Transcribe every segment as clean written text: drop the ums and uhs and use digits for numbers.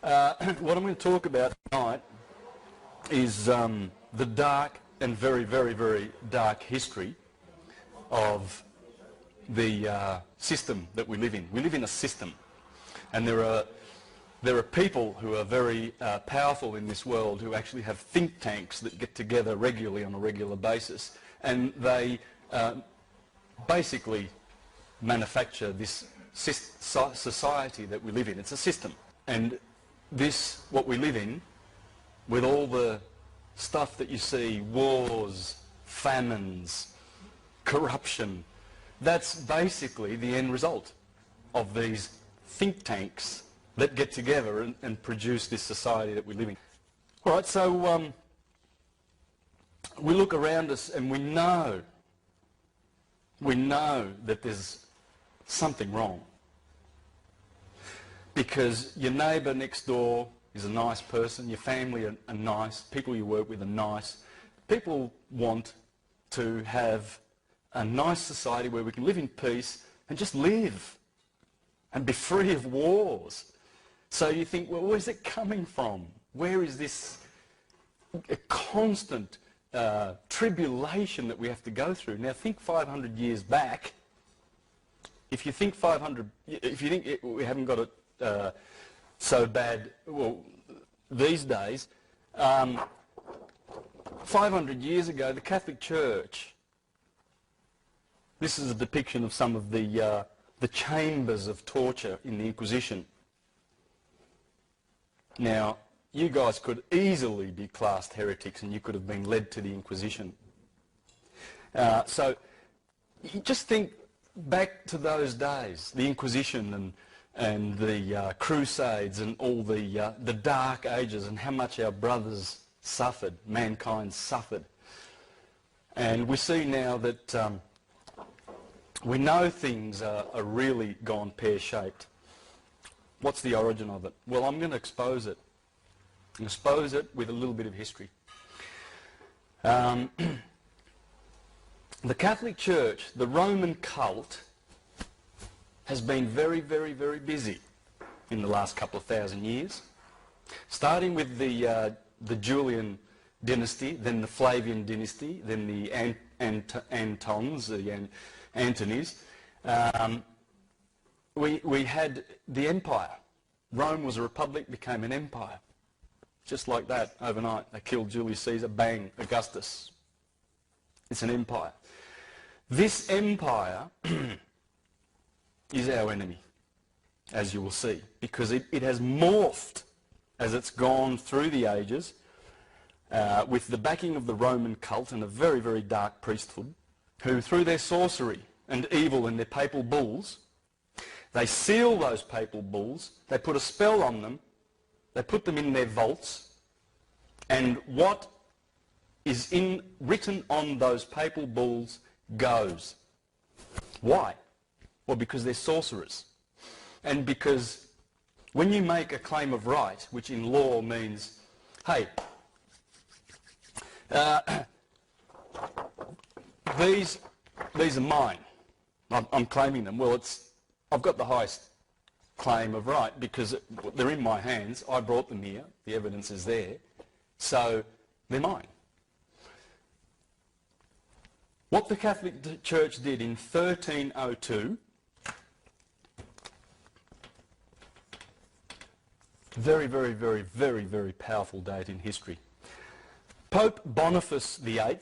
What I'm going to talk about tonight is the dark and very, very, very dark history of the system that we live in. We live in a system, and there are people who are very powerful in this world who actually have think tanks that get together regularly on a regular basis, and they basically manufacture this society that we live in. It's a system, and this, what we live in, with all the stuff that you see, wars, famines, corruption, that's basically the end result of these think tanks that get together and produce this society that we live in. All right, so we look around us and we know that there's something wrong. Because your neighbour next door is a nice person, your family are nice, people you work with are nice. People want to have a nice society where we can live in peace and just live and be free of wars. So you think, well, where's it coming from? Where is this a constant tribulation that we have to go through? Now think 500 years back. If you think we haven't got it so bad, well, these days, 500 years ago, the Catholic Church, this is a depiction of some of the chambers of torture in the Inquisition. Now, you guys could easily be classed heretics and you could have been led to the Inquisition. So, you just think back to those days, the Inquisition and the Crusades and all the Dark Ages, and how much our brothers suffered, mankind suffered. And we see now that we know things are really gone pear-shaped. What's the origin of it? Well, I'm going to expose it. Expose it with a little bit of history. The Catholic Church, the Roman cult, has been very, very, very busy in the last couple of thousand years. Starting with the Julian dynasty, then the Flavian dynasty, then the Antons, the Antonys. We had the empire. Rome was a republic, became an empire. Just like that, overnight. They killed Julius Caesar, bang, Augustus. It's an empire. This empire is our enemy, as you will see, because it has morphed as it's gone through the ages with the backing of the Roman cult and a very, very dark priesthood, who through their sorcery and evil and their papal bulls, they seal those papal bulls, they put a spell on them, they put them in their vaults, and what is written on those papal bulls goes. Why? Well, because they're sorcerers. And because when you make a claim of right, which in law means, hey, these are mine, I'm claiming them. Well, I've got the highest claim of right because they're in my hands. I brought them here. The evidence is there. So they're mine. What the Catholic Church did in 1302, very, very, very, very, very powerful date in history. Pope Boniface VIII,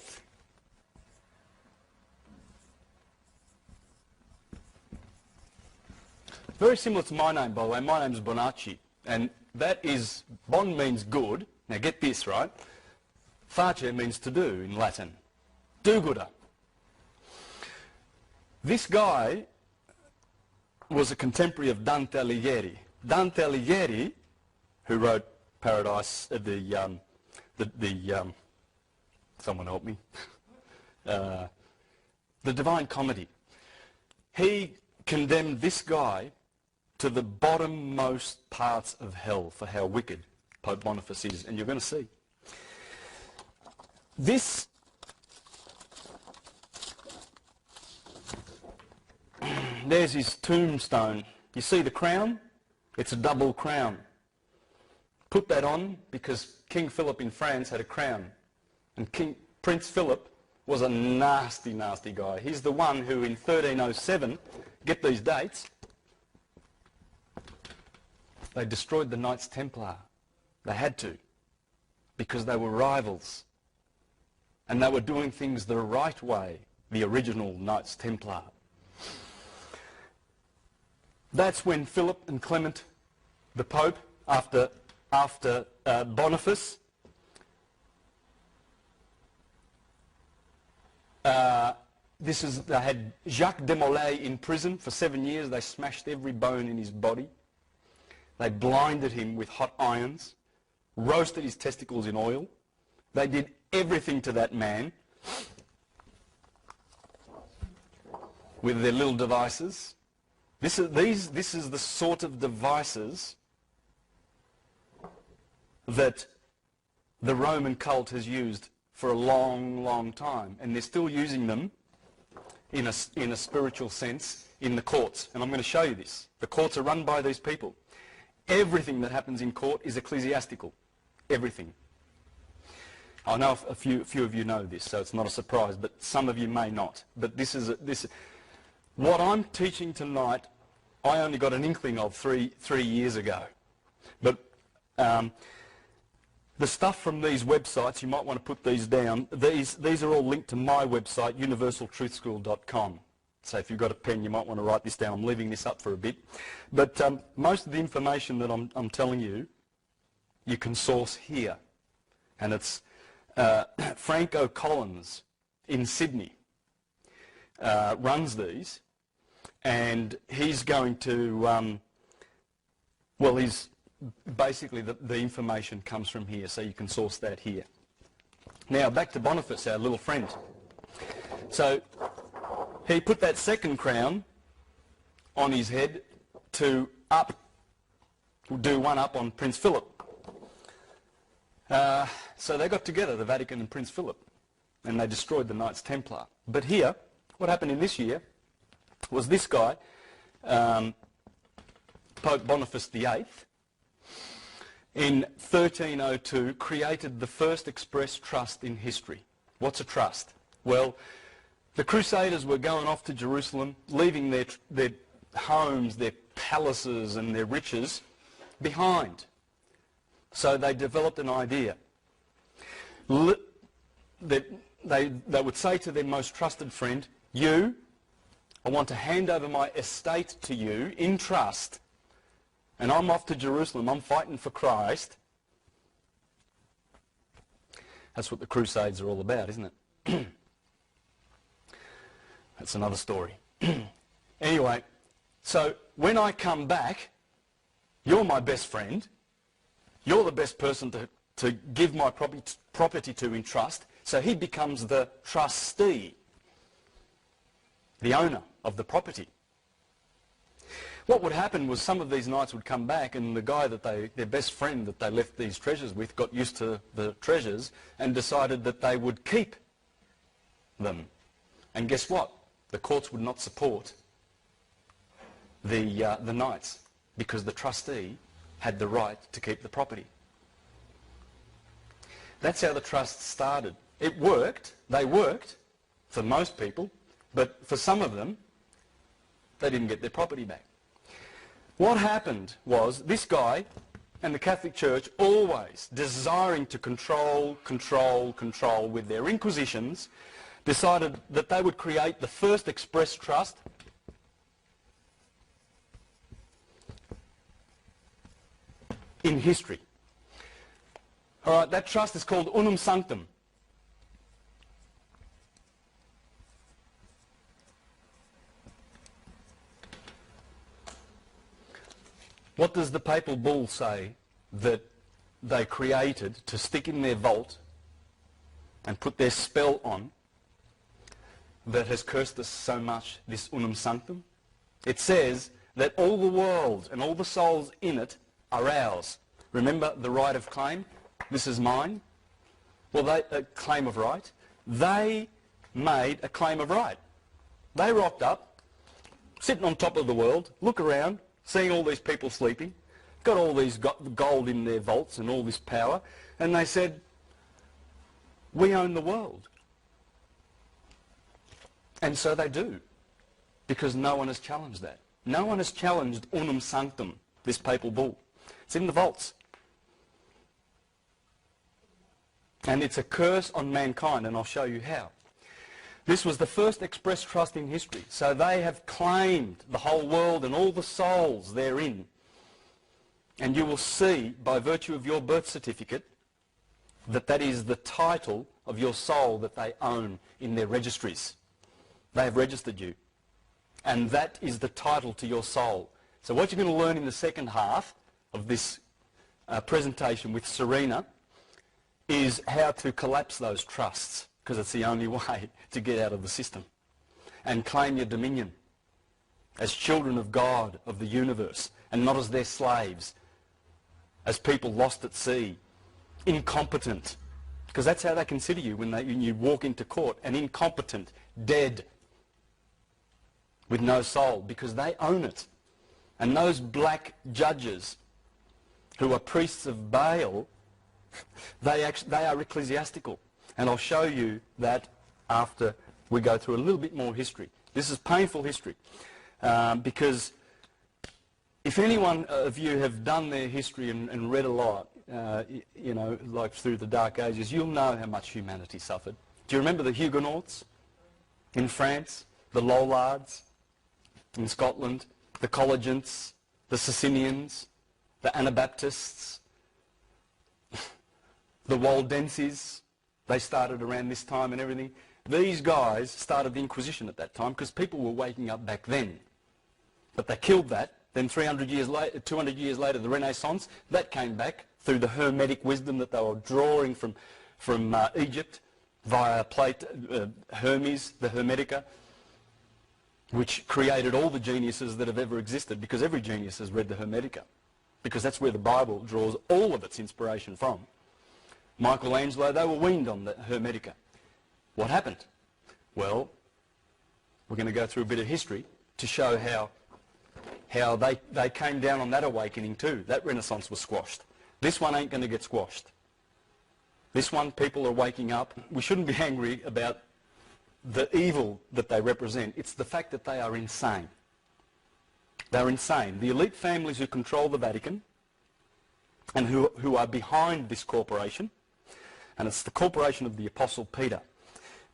very similar to my name, by the way. My name's Bonacci, and that is, bon means good. Now get this, right? Face means to do in Latin. Do-gooder. This guy was a contemporary of Dante Alighieri. Dante Alighieri, who wrote Paradise, someone help me, the Divine Comedy. He condemned this guy to the bottommost parts of hell for how wicked Pope Boniface is, and you're going to see. This there's his tombstone. You see the crown? It's a double crown. put that on because King Philip in France had a crown. And Prince Philip was a nasty, nasty guy. He's the one who in 1307, get these dates, they destroyed the Knights Templar. They had to, because they were rivals. And they were doing things the right way, the original Knights Templar. That's when Philip and Clement, the Pope, after Boniface, they had Jacques de Molay in prison for 7 years. They smashed every bone in his body. They blinded him with hot irons, roasted his testicles in oil. They did everything to that man with their little devices. This is the sort of devices that the Roman cult has used for a long, long time, and they're still using them in a spiritual sense in the courts. And I'm going to show you this. The courts are run by these people. Everything that happens in court is ecclesiastical. Everything. I know a few of you know this, so it's not a surprise, but some of you may not. But what I'm teaching tonight, I only got an inkling of three years ago. But the stuff from these websites, you might want to put these down. These are all linked to my website, universaltruthschool.com. So if you've got a pen, you might want to write this down. I'm leaving this up for a bit. But most of the information that I'm telling you, you can source here. And it's Franco Collins in Sydney runs these. And he's going to, he's basically the information comes from here, so you can source that here. Now back to Boniface, our little friend. So he put that second crown on his head to do one up on Prince Philip. So they got together, the Vatican and Prince Philip, and they destroyed the Knights Templar. But here, what happened in this year was this guy, Pope Boniface VIII, in 1302 created the first express trust in history. What's a trust? Well, the Crusaders were going off to Jerusalem, leaving their homes, their palaces and their riches behind. So they developed an idea. They would say to their most trusted friend, I want to hand over my estate to you in trust, and I'm off to Jerusalem. I'm fighting for Christ. That's what the Crusades are all about, isn't it? That's another story. Anyway, so when I come back, you're my best friend. You're the best person to give my property to in trust. So he becomes the trustee, the owner of the property. What would happen was some of these knights would come back, and the guy their best friend that they left these treasures with, got used to the treasures and decided that they would keep them. And guess what? The courts would not support the knights, because the trustee had the right to keep the property. That's how the trust started. It worked. They worked for most people, but for some of them, they didn't get their property back. What happened was this guy and the Catholic Church, always desiring to control with their inquisitions, decided that they would create the first express trust in history. All right, that trust is called Unum Sanctum. What does the papal bull say that they created to stick in their vault and put their spell on that has cursed us so much, this Unum Sanctum? It says that all the world and all the souls in it are ours. Remember the right of claim? This is mine. Well, a claim of right. They made a claim of right. They rocked up, sitting on top of the world, look around, seeing all these people sleeping, got all these gold in their vaults and all this power, and they said, we own the world. And so they do, because no one has challenged that. No one has challenged unum sanctum, this papal bull. It's in the vaults. And it's a curse on mankind, and I'll show you how. This was the first express trust in history. So they have claimed the whole world and all the souls therein. And you will see, by virtue of your birth certificate, that that is the title of your soul that they own in their registries. They have registered you. And that is the title to your soul. So what you're going to learn in the second half of this presentation with Serena is how to collapse those trusts, because it's the only way to get out of the system and claim your dominion as children of God, of the universe, and not as their slaves, as people lost at sea, incompetent, because that's how they consider you when you walk into court, an incompetent, dead, with no soul, because they own it. And those black judges who are priests of Baal, they are ecclesiastical. And I'll show you that after we go through a little bit more history. This is painful history, because if any one of you have done their history and read a lot, you know, like through the Dark Ages, you'll know how much humanity suffered. Do you remember the Huguenots in France, the Lollards in Scotland, the Collegiants, the Socinians, the Anabaptists, the Waldenses? They started around this time and everything. These guys started the Inquisition at that time because people were waking up back then. But they killed that. Then 300 years later, 200 years later, the Renaissance, that came back through the Hermetic wisdom that they were drawing from Egypt via Hermes, the Hermetica, which created all the geniuses that have ever existed, because every genius has read the Hermetica, because that's where the Bible draws all of its inspiration from. Michelangelo, they were weaned on the Hermetica. What happened? Well, we're going to go through a bit of history to show how they came down on that awakening too. That Renaissance was squashed. This one ain't going to get squashed. This one, people are waking up. We shouldn't be angry about the evil that they represent. It's the fact that they are insane. They're insane. The elite families who control the Vatican and who are behind this corporation, and it's the corporation of the Apostle Peter,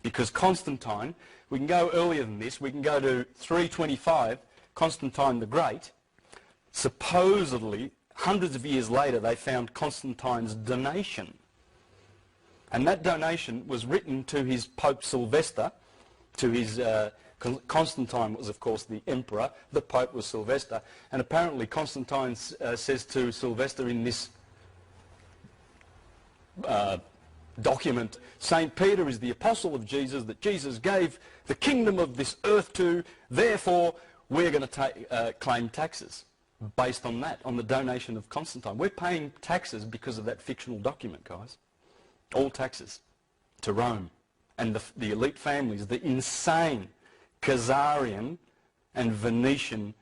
because Constantine, we can go earlier than this, we can go to 325, Constantine the Great. Supposedly, hundreds of years later, they found Constantine's donation. And that donation was written to his Pope Sylvester, to his, Constantine was of course the emperor, the Pope was Sylvester, and apparently Constantine says to Sylvester in this document, St. Peter is the apostle of Jesus, that Jesus gave the kingdom of this earth to, therefore we're going to claim taxes based on that, on the donation of Constantine. We're paying taxes because of that fictional document, guys. All taxes to Rome. And the elite families, the insane Khazarian and Venetian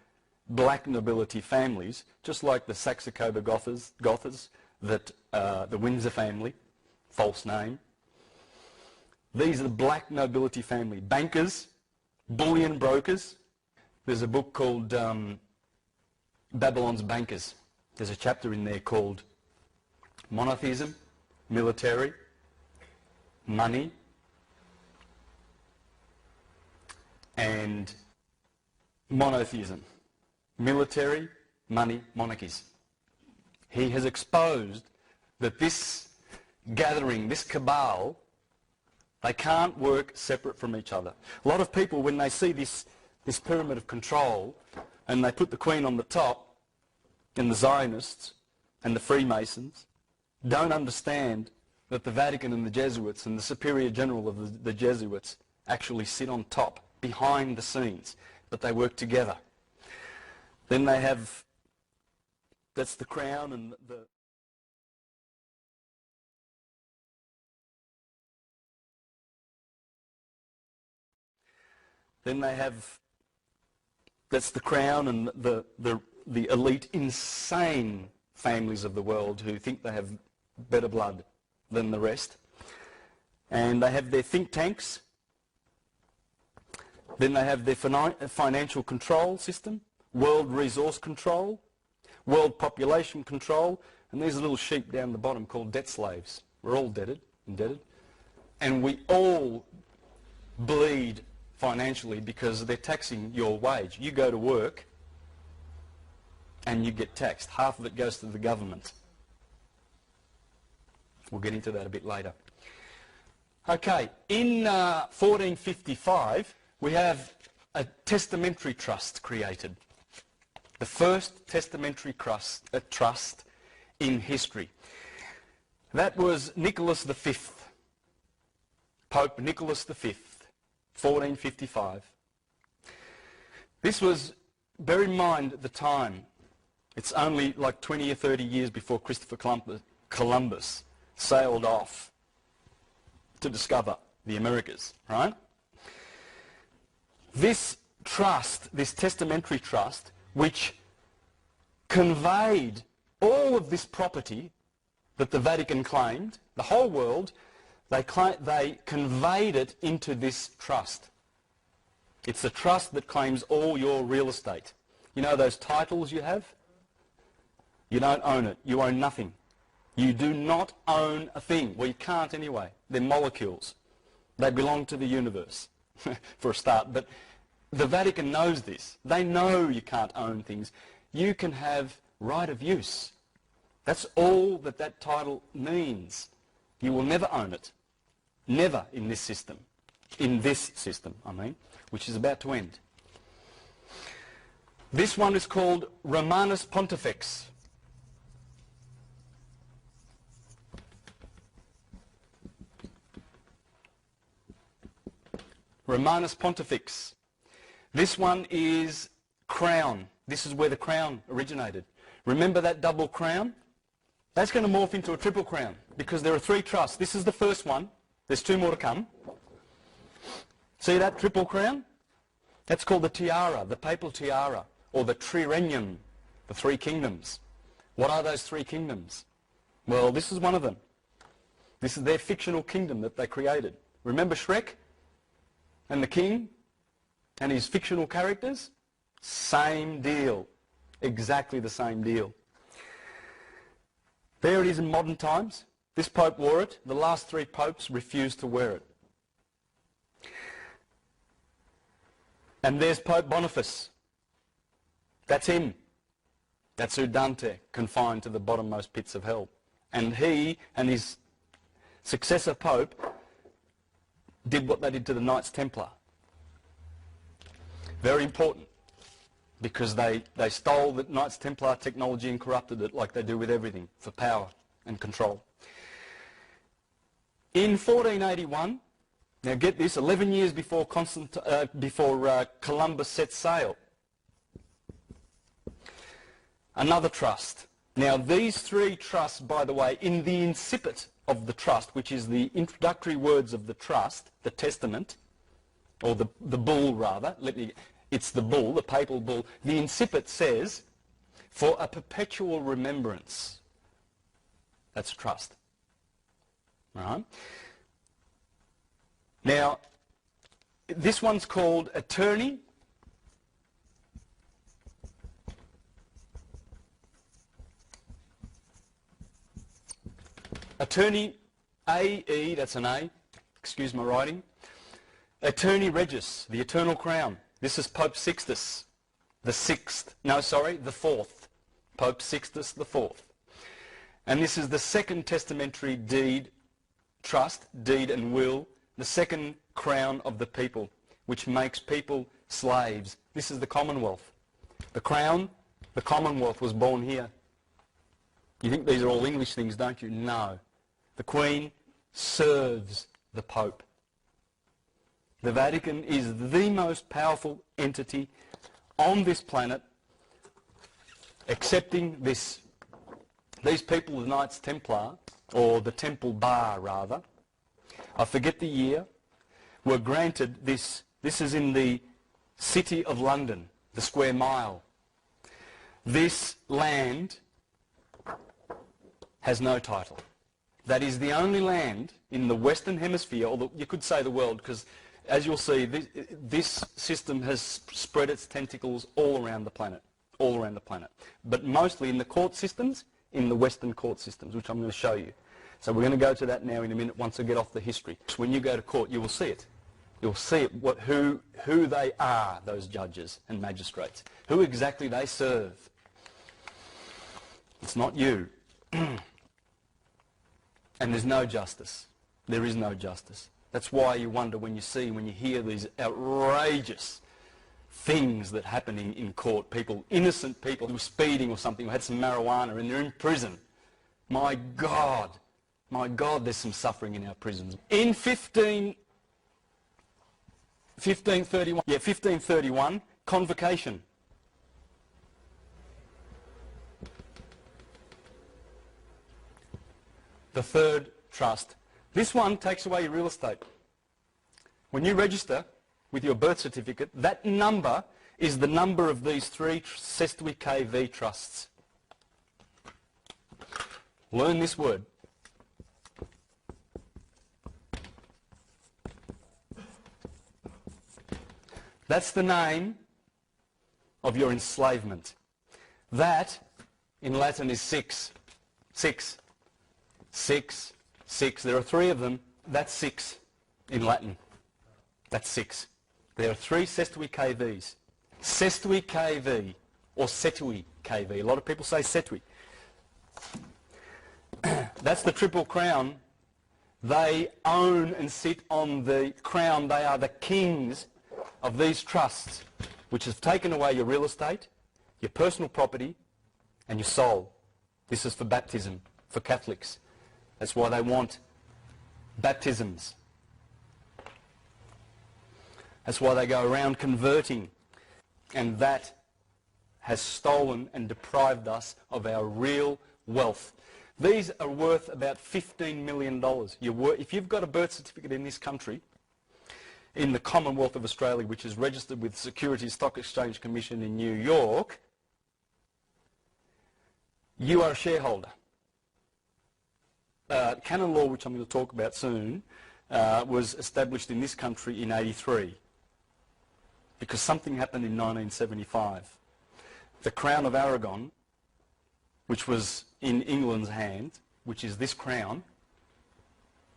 black nobility families, just like the Saxe-Coburg-Gothas, that the Windsor family, false name. These are the black nobility family. Bankers, bullion brokers. There's a book called Babylon's Bankers. There's a chapter in there called Monotheism, Military, Money, and Monotheism. Military, money, monarchies. He has exposed that this gathering, this cabal, they can't work separate from each other. A lot of people, when they see this pyramid of control, and they put the Queen on the top, and the Zionists and the Freemasons, don't understand that the Vatican and the Jesuits and the Superior General of the Jesuits actually sit on top, behind the scenes, but they work together. Then they have, that's the crown and the... Then they have, that's the crown and the elite insane families of the world who think they have better blood than the rest. And they have their think tanks. Then they have their financial control system, world resource control, world population control, and there's a little sheep down the bottom called debt slaves. We're all indebted. And we all bleed financially because they're taxing your wage. You go to work and you get taxed. Half of it goes to the government. We'll get into that a bit later. Okay, in 1455 we have a testamentary trust created. The first testamentary trust in history. That was Nicholas V, Pope Nicholas V, 1455. This was, bear in mind at the time, it's only like 20 or 30 years before Christopher Columbus sailed off to discover the Americas, right? This trust, this testamentary trust, which conveyed all of this property that the Vatican claimed, the whole world, they conveyed it into this trust. It's a trust that claims all your real estate. You know those titles you have? You don't own it. You own nothing. You do not own a thing. Well, you can't anyway. They're molecules. They belong to the universe, for a start. But the Vatican knows this. They know you can't own things. You can have right of use. That's all that that title means. You will never own it. Never in this system. In this system, I mean, which is about to end. This one is called Romanus Pontifex. Romanus Pontifex. This one is crown. This is where the crown originated. Remember that double crown? That's going to morph into a triple crown because there are three trusts. This is the first one. There's two more to come. See that triple crown? That's called the tiara, the papal tiara, or the triregnum, the three kingdoms. What are those three kingdoms? Well, this is one of them. This is their fictional kingdom that they created. Remember Shrek and the king and his fictional characters? Same deal. Exactly the same deal. There it is in modern times. This pope wore it. The last three popes refused to wear it. And there's Pope Boniface. That's him. That's Udante, confined to the bottommost pits of hell. And he and his successor pope did what they did to the Knights Templar. Very important, because they stole the Knights Templar technology and corrupted it like they do with everything for power and control. In 1481, now get this, 11 years before Columbus set sail, another trust. Now these three trusts, by the way, in the incipit of the trust, which is the introductory words of the trust, the testament, or the bull rather, it's the bull, the papal bull. The incipit says, for a perpetual remembrance. That's a trust. Right? Now, this one's called attorney. Attorney A-E, that's an A, excuse my writing. Attorney Regis, the Eternal Crown. This is Pope Sixtus, the fourth. Pope Sixtus the Fourth. And this is the second testamentary deed, trust, deed and will, the second crown of the people, which makes people slaves. This is the Commonwealth. The crown, the Commonwealth was born here. You think these are all English things, don't you? No. The Queen serves the Pope. The Vatican is the most powerful entity on this planet, accepting these people, the Knights Templar, or the Temple Bar rather, I forget the year, were granted this is in the City of London, the square mile. This land has no title. That is the only land in the Western Hemisphere, or you could say the world, because as you'll see, this system has spread its tentacles all around the planet, but mostly in the court systems, in the Western court systems, which I'm going to show you. So we're going to go to that now in a minute once I get off the history. So when you go to court, you will see it. You'll see it, who they are, those judges and magistrates, who exactly they serve. It's not you. And there's no justice. There is no justice. That's why you wonder when you hear these outrageous things that happen in court. Innocent people who were speeding or something, who had some marijuana and they're in prison. My God, there's some suffering in our prisons. In 1531, convocation. The third trust. This one takes away your real estate. When you register with your birth certificate, that number is the number of these three Sestui KV trusts. Learn this word. That's the name of your enslavement. That, in Latin, is six. Six. Six. Six. There are three of them. That's six in Latin. That's six. There are three Sestui KVs. Sestui KV, or Setui KV. A lot of people say Setui. That's the Triple Crown. They own and sit on the crown. They are the kings of these trusts, which have taken away your real estate, your personal property, and your soul. This is for baptism, for Catholics. That's why they want baptisms. That's why they go around converting. And that has stolen and deprived us of our real wealth. These are worth about $15 million. If you've got a birth certificate in this country, in the Commonwealth of Australia, which is registered with the Securities Stock Exchange Commission in New York, you are a shareholder. Canon law, which I'm going to talk about soon, was established in this country in '83 because something happened in 1975. The Crown of Aragon, which was in England's hand, which is this crown,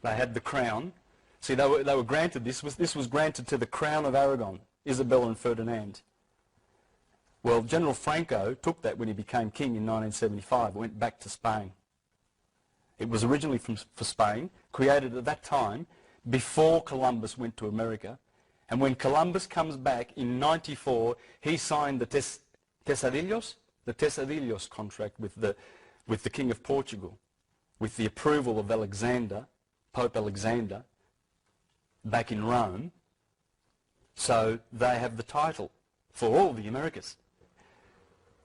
they had the crown. See, they were granted, this was granted to the Crown of Aragon, Isabella and Ferdinand. Well, General Franco took that when he became king in 1975, went back to Spain. It was originally for Spain, created at that time, before Columbus went to America. And when Columbus comes back in '94, he signed the Tesadillos contract with the King of Portugal, with the approval of Alexander, Pope Alexander, back in Rome. So they have the title for all the Americas.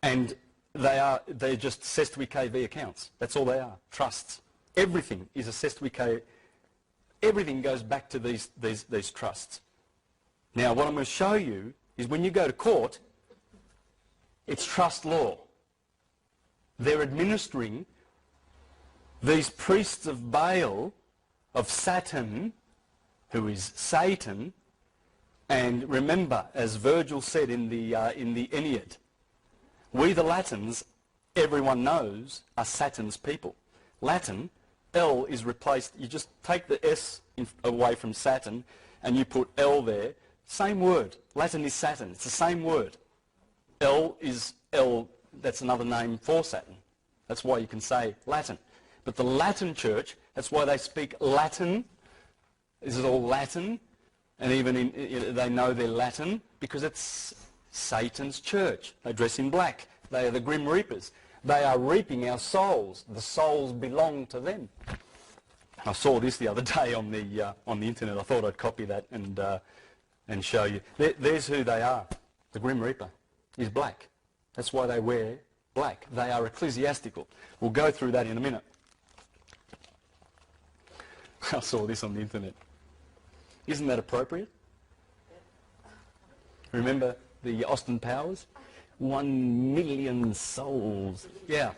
And they're just Sestui KV accounts. That's all they are, trusts. Everything is a Sestui KV. Everything goes back to these trusts. Now, what I'm going to show you is when you go to court, it's trust law. They're administering these priests of Baal, of Saturn, who is Satan, and remember, as Virgil said in the Aeneid, we the Latins, everyone knows, are Saturn's people. Latin, L is replaced, you just take the S away from Saturn and you put L there. Same word. Latin is Saturn. It's the same word. L is L, that's another name for Saturn. That's why you can say Latin. But the Latin Church, that's why they speak Latin. This is all Latin. And even they know they're Latin because it's Satan's church. They dress in black. They are the Grim Reapers. They are reaping our souls. The souls belong to them. I saw this the other day on the internet. I thought I'd copy that and show you. There's who they are. The Grim Reaper is black. That's why they wear black. They are ecclesiastical. We'll go through that in a minute. I saw this on the internet. Isn't that appropriate? Remember the Austin Powers? 1 million souls. Yeah.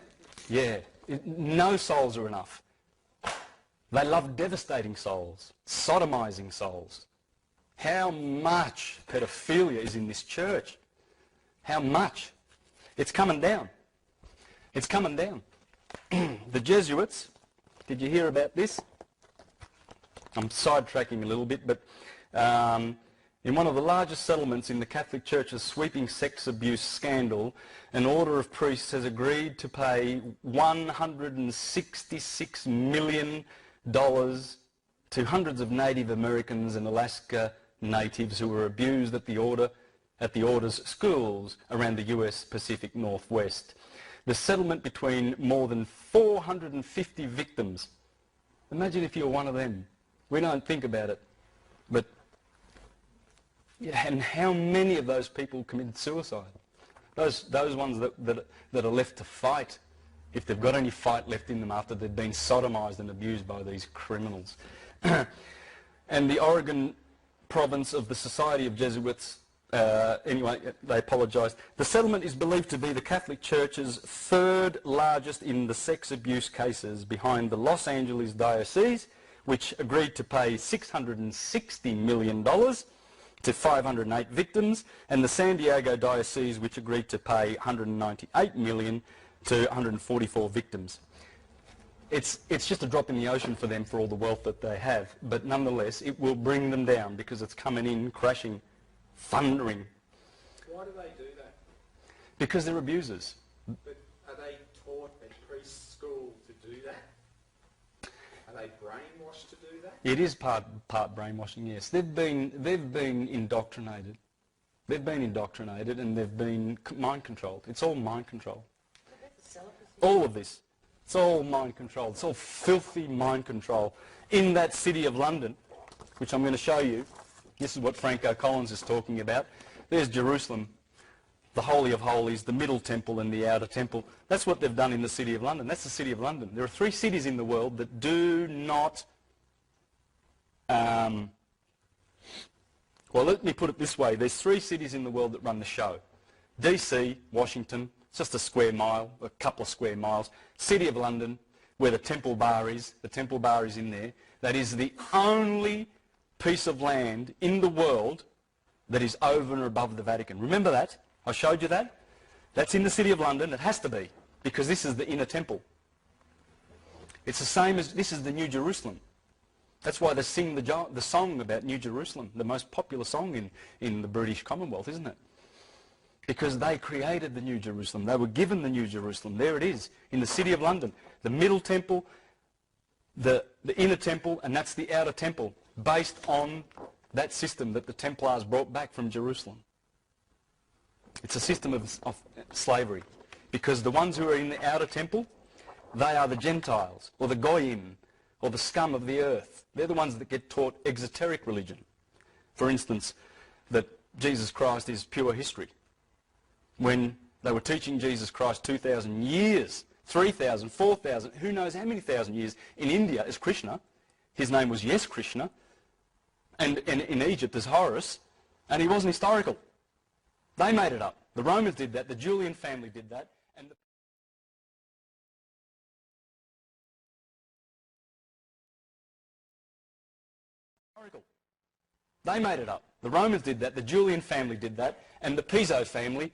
No souls are enough. They love devastating souls, sodomizing souls. How much pedophilia is in this church? How much? It's coming down. It's coming down. The Jesuits, did you hear about this? I'm sidetracking a little bit, but in one of the largest settlements in the Catholic Church's sweeping sex abuse scandal, an order of priests has agreed to pay $166 million to hundreds of Native Americans and Alaska natives who were abused at the order's schools around the US Pacific Northwest. The settlement between more than 450 victims. Imagine if you're one of them. We don't think about it, but yeah, and how many of those people committed suicide? Those ones that are left to fight, if they've got any fight left in them after they've been sodomized and abused by these criminals. And the Oregon province of the Society of Jesuits, anyway, they apologised. The settlement is believed to be the Catholic Church's third largest in the sex abuse cases, behind the Los Angeles Diocese, which agreed to pay $660 million to 508 victims, and the San Diego Diocese, which agreed to pay $198 million to 144 victims. It's just a drop in the ocean for them for all the wealth that they have, but nonetheless it will bring them down because it's coming in crashing, thundering. Why do they do that? Because they're abusers. But are they taught at priest school to do that? Are they brainwashed to do that? It is part brainwashing, yes. They've been indoctrinated. They've been indoctrinated and they've been mind controlled. It's all mind control. All of this. It's all mind control. It's all filthy mind control. In that city of London, which I'm going to show you, this is what Franco Collins is talking about. There's Jerusalem, the Holy of Holies, the Middle Temple and the Outer Temple. That's what they've done in the city of London. That's the city of London. There are 3 cities in the world that do not... well, let me put it this way. There's 3 cities in the world that run the show. DC, Washington, it's just a square mile, a couple of square miles. City of London, where the Temple Bar is. The Temple Bar is in there. That is the only piece of land in the world that is over and above the Vatican. Remember that? I showed you that? That's in the City of London. It has to be, because this is the inner temple. It's the same as, this is the New Jerusalem. That's why they sing the song about New Jerusalem, the most popular song in the British Commonwealth, isn't it? Because they created the New Jerusalem. They were given the New Jerusalem. There it is, in the City of London. The Middle Temple, the Inner Temple, and that's the Outer Temple, based on that system that the Templars brought back from Jerusalem. It's a system of slavery. Because the ones who are in the Outer Temple, they are the Gentiles, or the Goyim, or the scum of the earth. They're the ones that get taught exoteric religion. For instance, that Jesus Christ is pure history. When they were teaching Jesus Christ 2,000 years, 3,000, 4,000, who knows how many thousand years, in India as Krishna. His name was Yes Krishna. And in Egypt as Horus. And he wasn't historical. They made it up. The Romans did that. The Julian family did that. And the They made it up. The Romans did that. The Julian family did that. And the Piso family.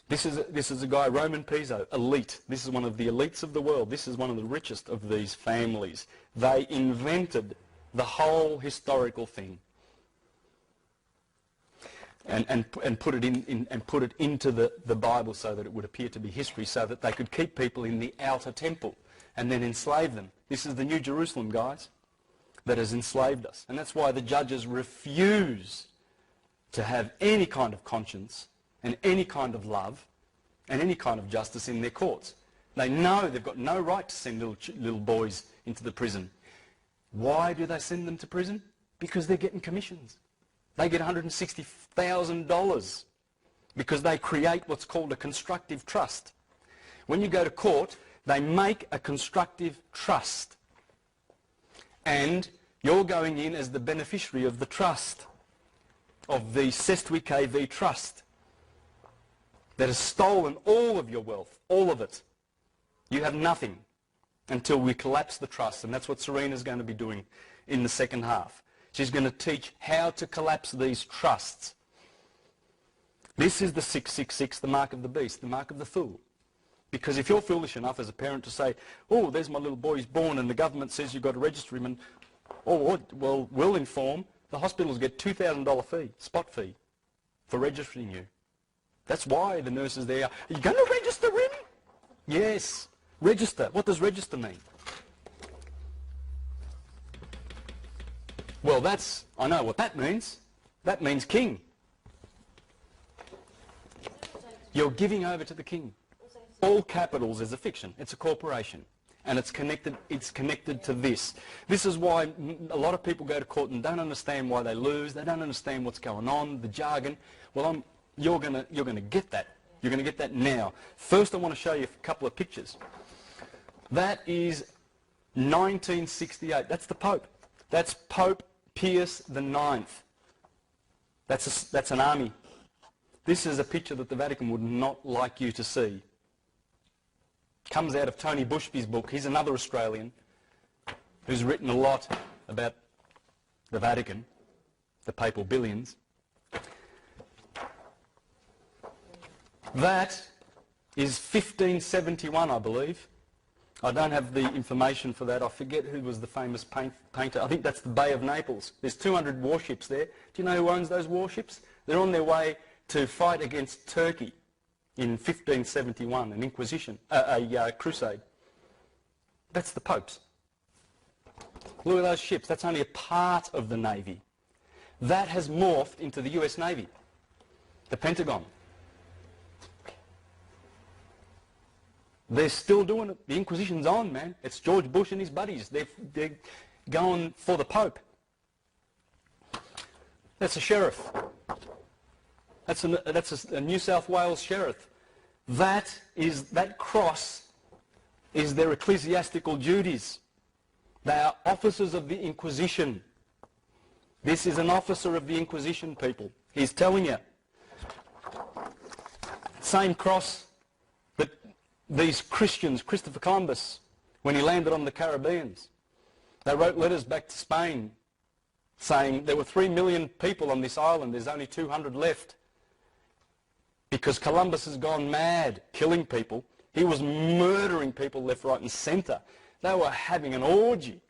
This is a guy, Roman Piso, elite. This is one of the elites of the world. This is one of the richest of these families. They invented the whole historical thing. And put it into the Bible so that it would appear to be history, so that they could keep people in the outer temple and then enslave them. This is the New Jerusalem, guys, that has enslaved us. And that's why the judges refuse to have any kind of conscience and any kind of love and any kind of justice in their courts. They know they've got no right to send little boys into the prison. Why do they send them to prison? Because they're getting commissions. They get $160,000 because they create what's called a constructive trust. When you go to court, they make a constructive trust. And you're going in as the beneficiary of the trust, of the Sestui KV trust. that has stolen all of your wealth, all of it. You have nothing until we collapse the trust, and that's what Serena's going to be doing in the second half. She's going to teach how to collapse these trusts. This is the 666, the mark of the beast, the mark of the fool. Because if you're foolish enough as a parent to say, oh, there's my little boy, he's born, and the government says you've got to register him, and, oh, well, we'll inform, the hospitals get $2,000 fee, spot fee, for registering you. That's why the nurses there are you going to register him? Yes, register. What does register mean? Well, I know what that means. That means king. You're giving over to the king. All capitals is a fiction. It's a corporation. And it's connected to this. This is why a lot of people go to court and don't understand why they lose. They don't understand what's going on, the jargon. Well, you're going to get that. You're going to get that now. First, I want to show you a couple of pictures. That is 1968. That's the Pope. That's Pope Pius IX. That's an army. This is a picture that the Vatican would not like you to see. Comes out of Tony Bushby's book. He's another Australian who's written a lot about the Vatican, the papal billions. That is 1571, I believe. I don't have the information for that. I forget who was the famous painter. I think that's the Bay of Naples. There's 200 warships there. Do you know who owns those warships? They're on their way to fight against Turkey in 1571, an inquisition, a crusade. That's the Pope's. Look at those ships. That's only a part of the Navy. That has morphed into the US Navy, the Pentagon. They're still doing it. The Inquisition's on, man. It's George Bush and his buddies. They're going for the Pope. That's a sheriff. That's a New South Wales sheriff. That cross is their ecclesiastical duties. They are officers of the Inquisition. This is an officer of the Inquisition, people. He's telling you. Same cross that these Christians, Christopher Columbus, when he landed on the Caribbeans, they wrote letters back to Spain saying there were 3 million people on this island, there's only 200 left. Because Columbus has gone mad, killing people. He was murdering people left, right and centre. They were having an orgy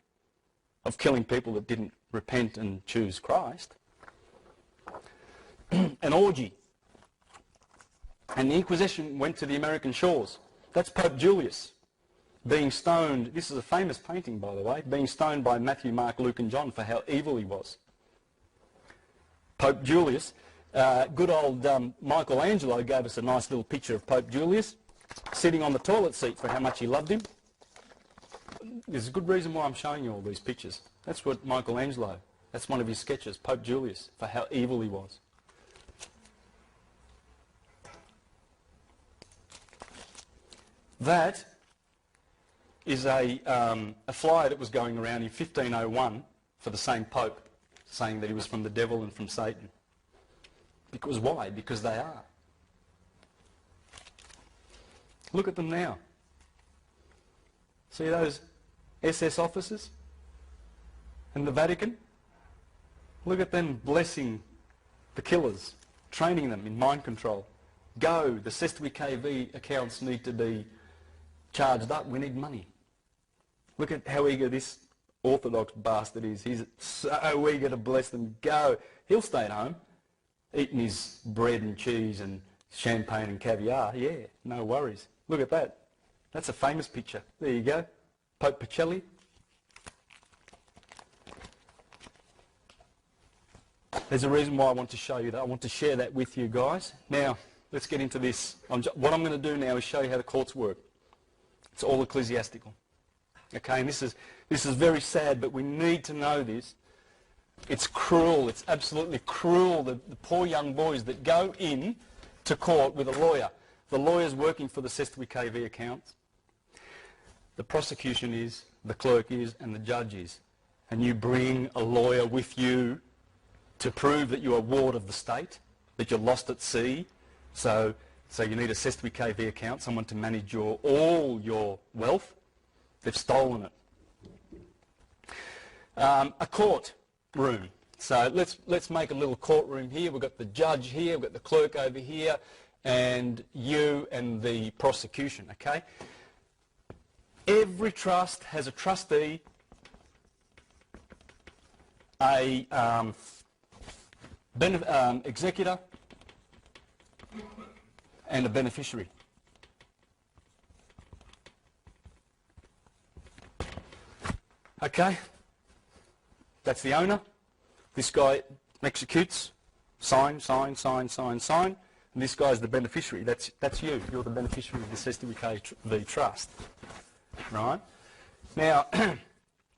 of killing people that didn't repent and choose Christ. An orgy. And the Inquisition went to the American shores. That's Pope Julius being stoned. This is a famous painting, by the way, being stoned by Matthew, Mark, Luke and John for how evil he was. Pope Julius. Good old Michelangelo gave us a nice little picture of Pope Julius sitting on the toilet seat for how much he loved him. There's a good reason why I'm showing you all these pictures. That's what Michelangelo, that's one of his sketches, Pope Julius, for how evil he was. That is a flyer that was going around in 1501 for the same Pope, saying that he was from the devil and from Satan. Because why? Because they are. Look at them now. See those SS officers in the Vatican? Look at them blessing the killers, training them in mind control. Go, the Sestui KV accounts need to be charged up. We need money. Look at how eager this Orthodox bastard is. He's so eager to bless them. Go. He'll stay at home, eating his bread and cheese and champagne and caviar. Yeah, no worries. Look at that. That's a famous picture. There you go. Pope Pacelli. There's a reason why I want to show you that. I want to share that with you guys. Now, let's get into this. What I'm going to do now is show you how the courts work. It's all ecclesiastical. Okay, and this is very sad, but we need to know this. It's cruel. It's absolutely cruel, the poor young boys that go in to court with a lawyer. The lawyer's working for the Sestui KV accounts. The prosecution is, the clerk is, and the judge is. And you bring a lawyer with you to prove that you're a ward of the state, that you're lost at sea. So So you need a Cestui Que Vie account, someone to manage all your wealth. They've stolen it. A court room. So let's make a little courtroom here. We've got the judge here, we've got the clerk over here, and you and the prosecution, okay? Every trust has a trustee, a executor, and a beneficiary. Okay? That's the owner. This guy executes, sign, and this guy's the beneficiary. That's you. You're the beneficiary of the Cestui Que Vie trust. Right? Now,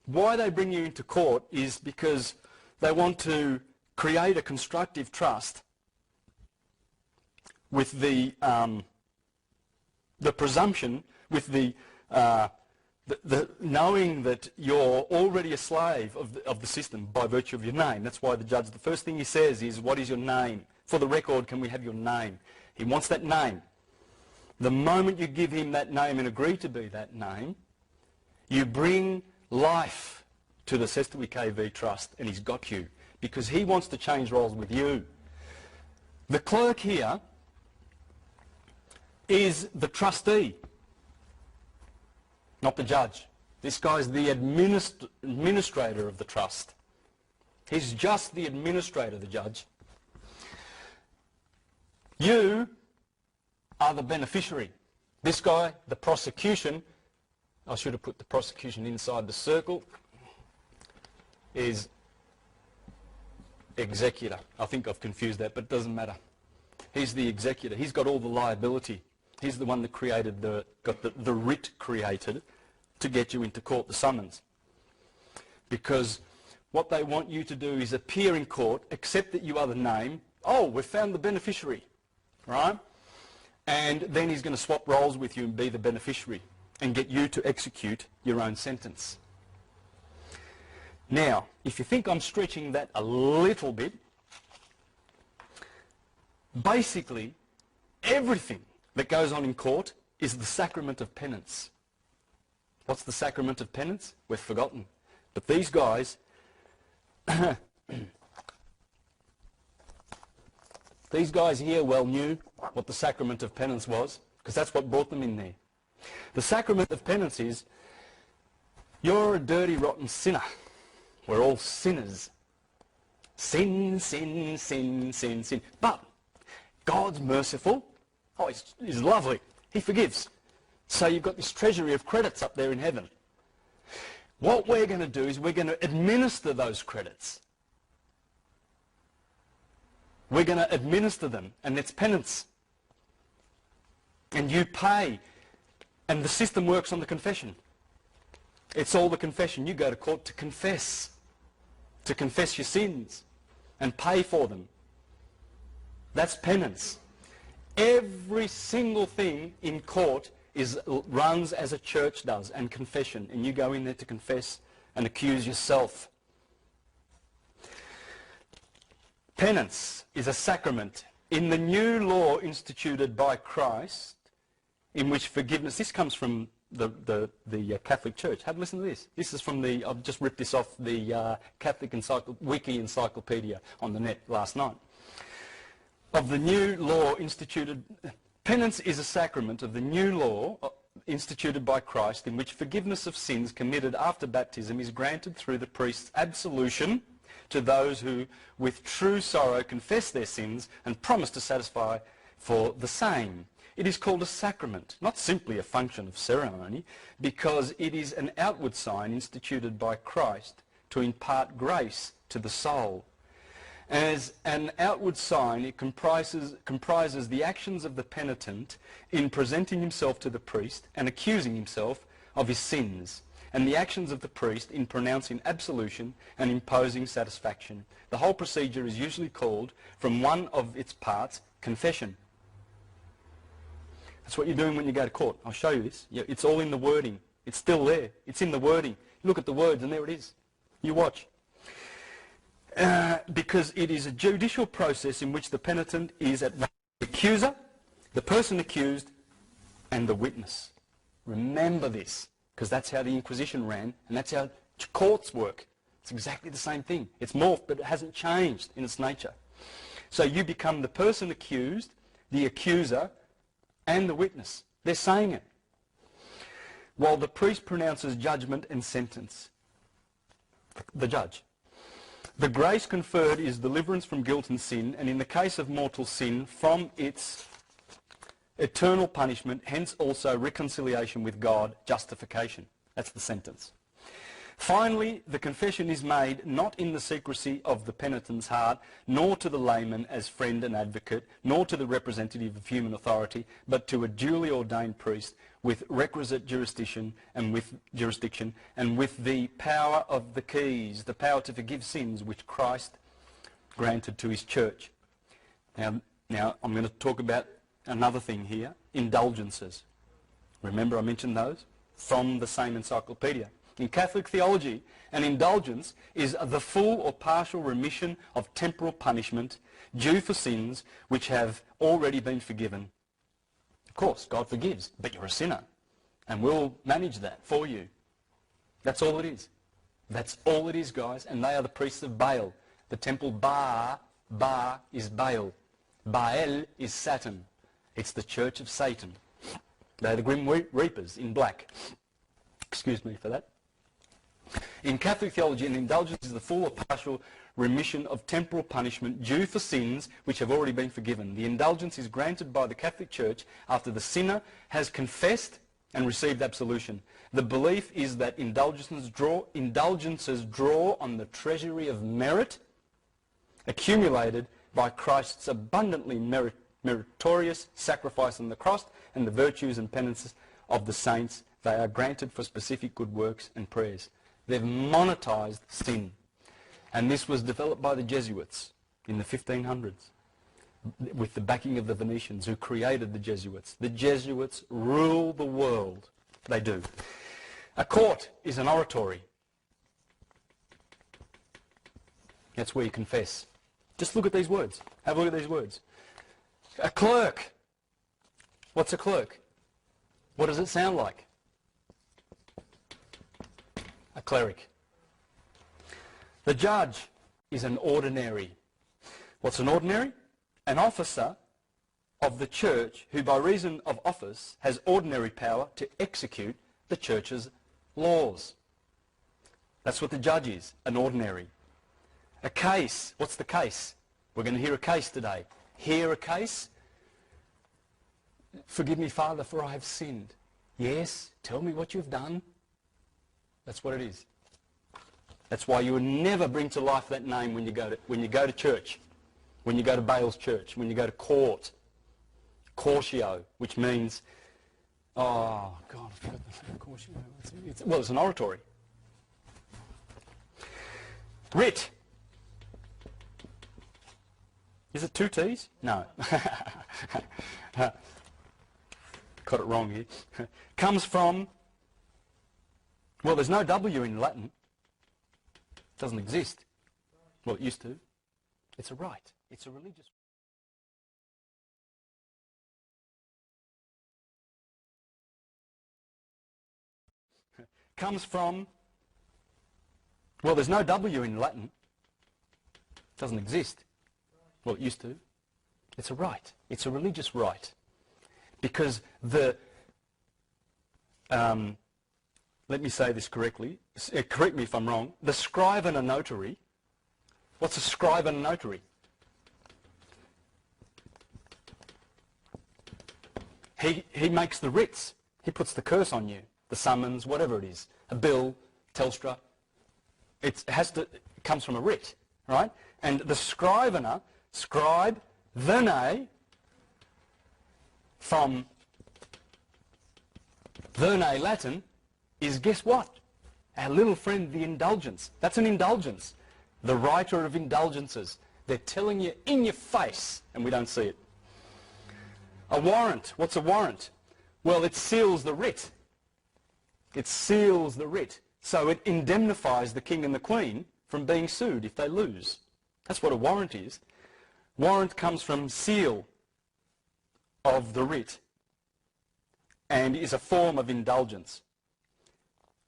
why they bring you into court is because they want to create a constructive trust with the presumption, with the knowing that you're already a slave of the system by virtue of your name. That's why the judge, the first thing he says is, what is your name? For the record, can we have your name? He wants that name. The moment you give him that name and agree to be that name, you bring life to the Cestui Que Vie trust, and he's got you, because he wants to change roles with you. The clerk here is the trustee, not the judge. This guy's the administrator of the trust. He's just the administrator, the judge. You are the beneficiary. This guy, the prosecution, I should have put the prosecution inside the circle, is executor. I think I've confused that, but it doesn't matter. He's the executor. He's got all the liability. He's the one that created got the writ created to get you into court, the summons. Because what they want you to do is appear in court, accept that you are the name. Oh, we've found the beneficiary, right? And then he's going to swap roles with you and be the beneficiary and get you to execute your own sentence. Now, if you think I'm stretching that a little bit, basically everything that goes on in court is the sacrament of penance. What's the sacrament of penance? We've forgotten. But these guys, these guys here well knew what the sacrament of penance was, because that's what brought them in there. The sacrament of penance is, you're a dirty, rotten sinner. We're all sinners. Sin, sin, sin, sin, sin. But God's merciful. Oh, he's lovely. He forgives. So you've got this treasury of credits up there in heaven. What we're going to do is we're going to administer those credits. We're going to administer them, and it's penance. And you pay. And the system works on the confession. It's all the confession. You go to court to confess your sins and pay for them. That's penance. Every single thing in court runs as a church does, and confession, and you go in there to confess and accuse yourself. Penance is a sacrament. In the new law instituted by Christ, in which forgiveness, this comes from the Catholic Church. Have a listen to this. This is from I've just ripped this off the Catholic Wiki Encyclopedia on the net last night. Of the new law instituted, penance is a sacrament of the new law instituted by Christ, in which forgiveness of sins committed after baptism is granted through the priest's absolution to those who with true sorrow confess their sins and promise to satisfy for the same. It is called a sacrament, not simply a function of ceremony, because it is an outward sign instituted by Christ to impart grace to the soul. As an outward sign, it comprises the actions of the penitent in presenting himself to the priest and accusing himself of his sins, and the actions of the priest in pronouncing absolution and imposing satisfaction. The whole procedure is usually called, from one of its parts, confession. That's what you're doing when you go to court. I'll show you this. Yeah, it's all in the wording. It's still there. It's in the wording. Look at the words, and there it is. You watch. Because it is a judicial process in which the penitent is at once the accuser The person accused and the witness. Remember this, because that's how the Inquisition ran, and that's how courts work. It's exactly the same thing. It's morphed, but it hasn't changed in its nature. So you become the person accused, the accuser, and the witness. They're saying it. While the priest pronounces judgment and sentence. The judge. The grace conferred is deliverance from guilt and sin, and in the case of mortal sin, from its eternal punishment, hence also reconciliation with God, justification. That's the sentence. Finally, the confession is made not in the secrecy of the penitent's heart, nor to the layman as friend and advocate, nor to the representative of human authority, but to a duly ordained priest with requisite jurisdiction and with the power of the keys, the power to forgive sins which Christ granted to his church. Now I'm going to talk about another thing here, indulgences. Remember I mentioned those? From the same encyclopedia. In Catholic theology, an indulgence is the full or partial remission of temporal punishment due for sins which have already been forgiven. Of course, God forgives, but you're a sinner, and we'll manage that for you. That's all it is. That's all it is, guys, and they are the priests of Baal. The temple Ba is Baal. Baal is Saturn. It's the church of Satan. They're the Grim Reapers in black. Excuse me for that. In Catholic theology, an indulgence is the full or partial remission of temporal punishment due for sins which have already been forgiven. The indulgence is granted by the Catholic Church after the sinner has confessed and received absolution. The belief is that indulgences draw on the treasury of merit accumulated by Christ's abundantly meritorious sacrifice on the cross and the virtues and penances of the saints. They are granted for specific good works and prayers. They've monetized sin. And this was developed by the Jesuits in the 1500s with the backing of the Venetians who created the Jesuits. The Jesuits rule the world. They do. A court is an oratory. That's where you confess. Just look at these words. Have a look at these words. A clerk. What's a clerk? What does it sound like? A cleric. The judge is an ordinary. What's an ordinary? An officer of the church who by reason of office has ordinary power to execute the church's laws. That's what the judge is, an ordinary. A case. What's the case? We're going to hear a case today. Hear a case? Forgive me, Father, for I have sinned. Yes, tell me what you've done. That's what it is. That's why you would never bring to life that name when you go to church, when you go to Baal's church, when you go to court. Cortio, which means, oh God, I forgot the name. Cortio. Well, it's an oratory. Writ. Is it two T's? No. Got it wrong here. Comes from, well, there's no W in Latin. It doesn't exist. Well, it used to. It's a right. It's a religious. Comes from, well, there's no W in Latin. It doesn't exist. Well, it used to. It's a right. It's a religious right. Because the, let me say this correctly. Correct me if I'm wrong. The scribe and a notary. What's a scribe and a notary? He makes the writs. He puts the curse on you. The summons, whatever it is. A bill, Telstra. It comes from a writ, right? And the scrivener, scribe, verne, from verne Latin, is guess what? Our little friend, the indulgence. That's an indulgence. The writer of indulgences. They're telling you in your face, and we don't see it. A warrant. What's a warrant? Well, it seals the writ. It seals the writ. So it indemnifies the king and the queen from being sued if they lose. That's what a warrant is. Warrant comes from seal. of the writ and is a form of indulgence.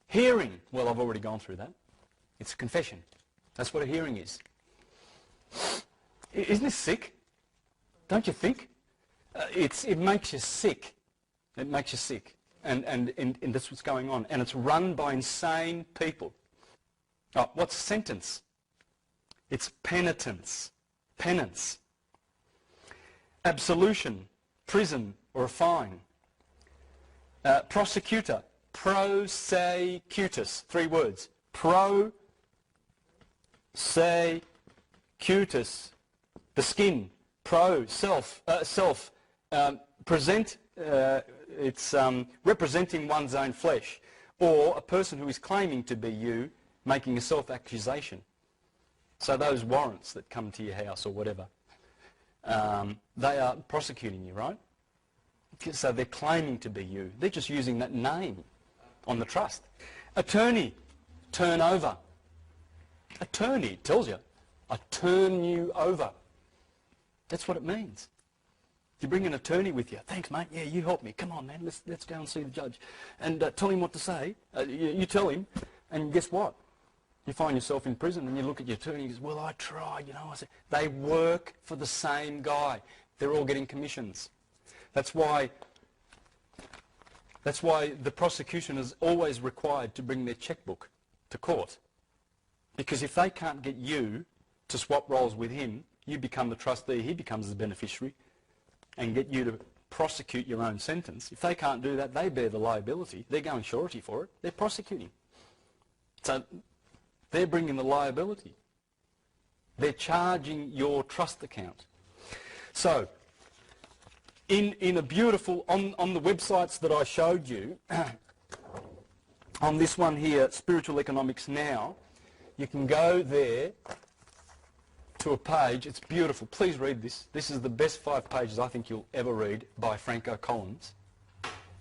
Hearing, well, I've already gone through that. It's a confession. That's what a hearing is. Isn't this sick? Don't you think? It makes you sick. It makes you sick. And that's what's going on. And it's run by insane people. Oh, what's a sentence? It's penitence. Penance. Absolution. Prison or a fine. Prosecutor. Prosecutus. 3 words. Prosecutus. The skin. Self. Present. It's representing one's own flesh. Or a person who is claiming to be you, making a self-accusation. So those warrants that come to your house or whatever, they are prosecuting you, right? So they're claiming to be you. They're just using that name on the trust. Attorney, turn over. Attorney tells you, I turn you over. That's what it means. You bring an attorney with you. Thanks, mate. Yeah, you help me. Come on, man. Let's go and see the judge. And tell him what to say. You tell him, and guess what? You find yourself in prison and you look at your attorney and he goes, well, I tried, you know. I said, they work for the same guy. They're all getting commissions. That's why the prosecution is always required to bring their checkbook to court. Because if they can't get you to swap roles with him, you become the trustee, he becomes the beneficiary, and get you to prosecute your own sentence. If they can't do that, they bear the liability. They're going surety for it. They're prosecuting. So they're bringing the liability. They're charging your trust account. So, in a beautiful, on the websites that I showed you, on this one here, Spiritual Economics Now, you can go there to a page. It's beautiful. Please read this. This is the best 5 pages I think you'll ever read by Franco Collins.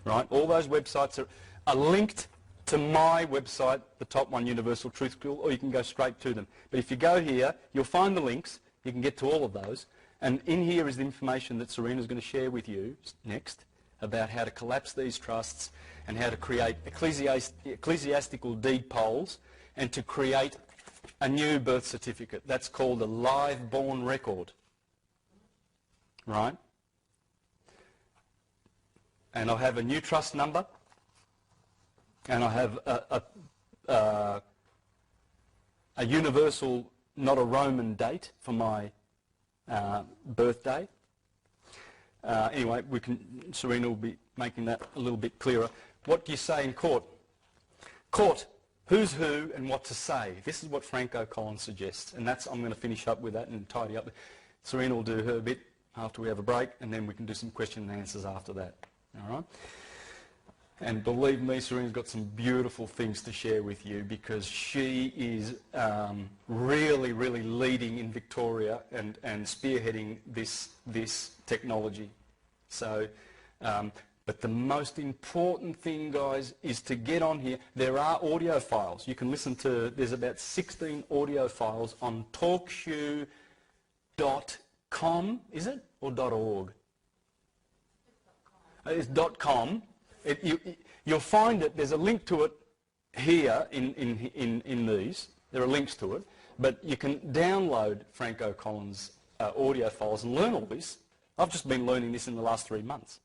Right? All those websites are linked to my website, the Top One Universal Truth School, or you can go straight to them. But if you go here, you'll find the links. You can get to all of those. And in here is the information that Serena's going to share with you next about how to collapse these trusts and how to create ecclesiastical deed polls and to create a new birth certificate. That's called a live born record. Right? And I'll have a new trust number. And I have a universal, not a Roman date for my birthday. Anyway, Serena will be making that a little bit clearer. What do you say in court? Court, who's who and what to say. This is what Franco Collins suggests. And I'm going to finish up with that and tidy up. Serena will do her bit after we have a break, and then we can do some question and answers after that. All right? And believe me, Serena's got some beautiful things to share with you because she is really, really leading in Victoria and spearheading this technology. So, but the most important thing, guys, is to get on here. There are audio files. You can listen to, there's about 16 audio files on talkshoe.com, is it? Or .org? It's .com. You'll find it, there's a link to it here in these. There are links to it. But you can download Franco Collins' audio files and learn all this. I've just been learning this in the last 3 months.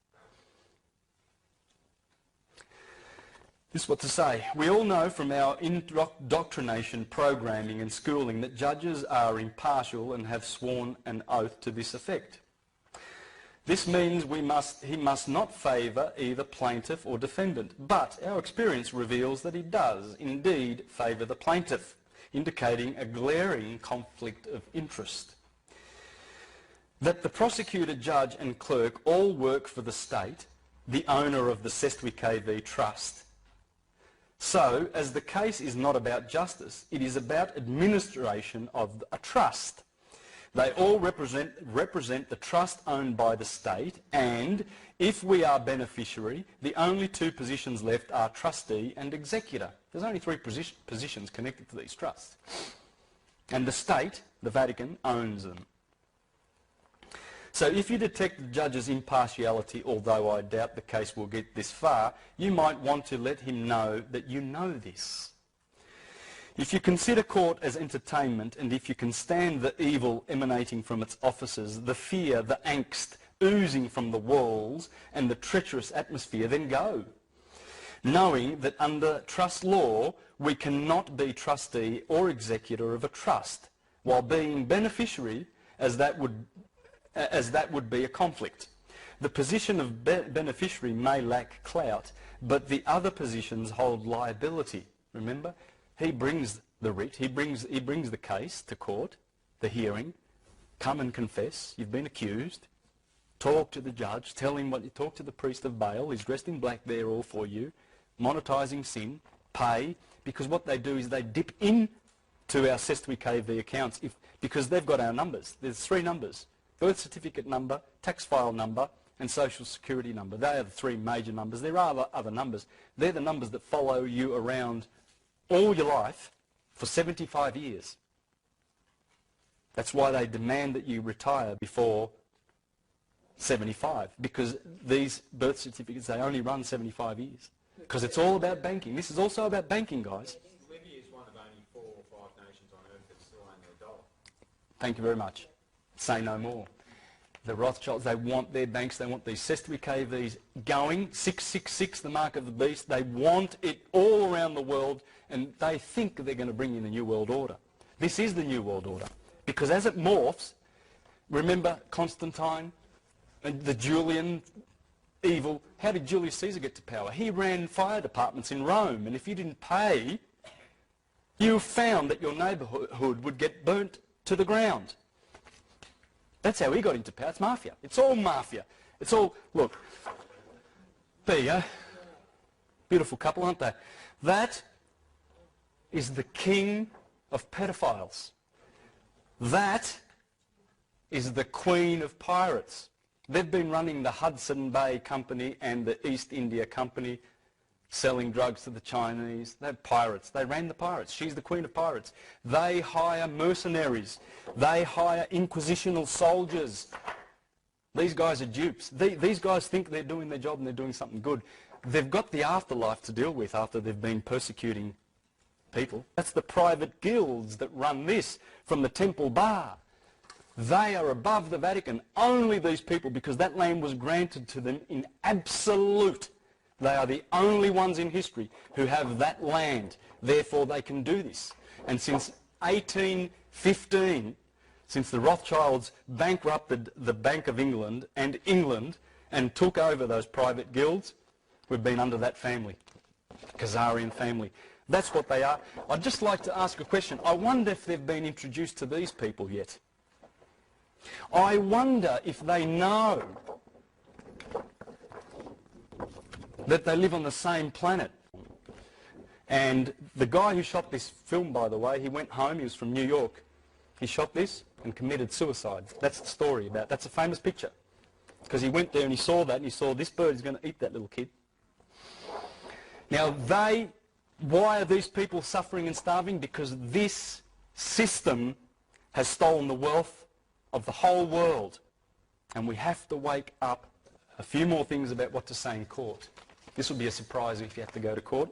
This is what to say. We all know from our indoctrination, programming and schooling that judges are impartial and have sworn an oath to this effect. This means he must not favour either plaintiff or defendant, but our experience reveals that he does indeed favour the plaintiff, indicating a glaring conflict of interest. That the prosecutor, judge and clerk all work for the state, the owner of the Sestwi KV Trust. So, as the case is not about justice, it is about administration of a trust. They all represent the trust owned by the state, and if we are beneficiary, the only 2 positions left are trustee and executor. There's only 3 positions connected to these trusts. And the state, the Vatican, owns them. So if you detect the judge's impartiality, although I doubt the case will get this far, you might want to let him know that you know this. If you consider court as entertainment, and if you can stand the evil emanating from its officers, the fear, the angst oozing from the walls, and the treacherous atmosphere, then go, knowing that under trust law we cannot be trustee or executor of a trust, while being beneficiary, as that would be a conflict. The position of beneficiary may lack clout, but the other positions hold liability. Remember? He brings the writ, he brings the case to court, the hearing, come and confess, you've been accused, talk to the judge, tell him what you talk to the priest of bail, he's dressed in black there all for you, monetising sin, pay, because what they do is they dip in to our Cestui KV accounts because they've got our numbers. There's 3 numbers: birth certificate number, tax file number, and social security number. They are the 3 major numbers. There are other numbers. They're the numbers that follow you around all your life for 75 years. That's why they demand that you retire before 75, because these birth certificates, they only run 75 years. Because it's all about banking. This is also about banking, guys. Libya is one of only 4 or 5 nations on earth that still own their dollar. Thank you very much. Say no more. The Rothschilds, they want their banks, they want these Cestui KVs going, 666, the mark of the beast. They want it all around the world, and they think they're going to bring in a new world order. This is the new world order. Because as it morphs, remember Constantine and the Julian evil? How did Julius Caesar get to power? He ran fire departments in Rome, and if you didn't pay, you found that your neighbourhood would get burnt to the ground. That's how he got into power. It's mafia. It's all mafia. It's all, look, there you go. Beautiful couple, aren't they? That is the king of pedophiles. That is the queen of pirates. They've been running the Hudson Bay Company and the East India Company, selling drugs to the Chinese. They're pirates. They ran the pirates. She's the queen of pirates. They hire mercenaries. They hire inquisitional soldiers. These guys are dupes. These guys think they're doing their job and they're doing something good. They've got the afterlife to deal with after they've been persecuting people. That's the private guilds that run this from the Temple Bar. They are above the Vatican. Only these people, because that land was granted to them in absolute. They are the only ones in history who have that land. Therefore, they can do this. And since 1815, since the Rothschilds bankrupted the Bank of England and took over those private guilds, we've been under that family, Khazarian family. That's what they are. I'd just like to ask a question. I wonder if they've been introduced to these people yet. I wonder if they know that they live on the same planet. And the guy who shot this film, by the way, he went home, he was from New York. He shot this and committed suicide. That's the story about it. That's a famous picture. Because he went there and he saw that and he saw this bird is going to eat that little kid. Now why are these people suffering and starving? Because this system has stolen the wealth of the whole world. And we have to wake up. A few more things about what to say in court. This will be a surprise if you have to go to court.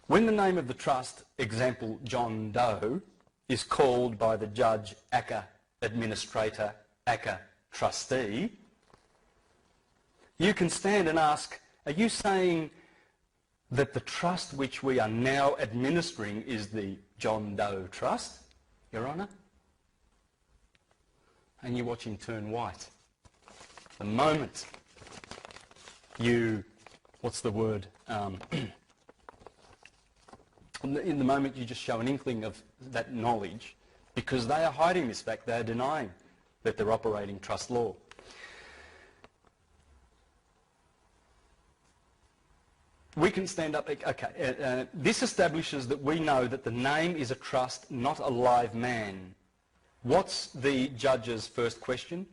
When the name of the trust, example John Doe, is called by the judge aka administrator, aka trustee, you can stand and ask, are you saying that the trust which we are now administering is the John Doe Trust, Your Honour? And you watch him turn white. The moment you, what's the word? In the moment you just show an inkling of that knowledge, because they are hiding this fact, they are denying that they're operating trust law. We can stand up, okay, this establishes that we know that the name is a trust, not a live man. What's the judge's first question?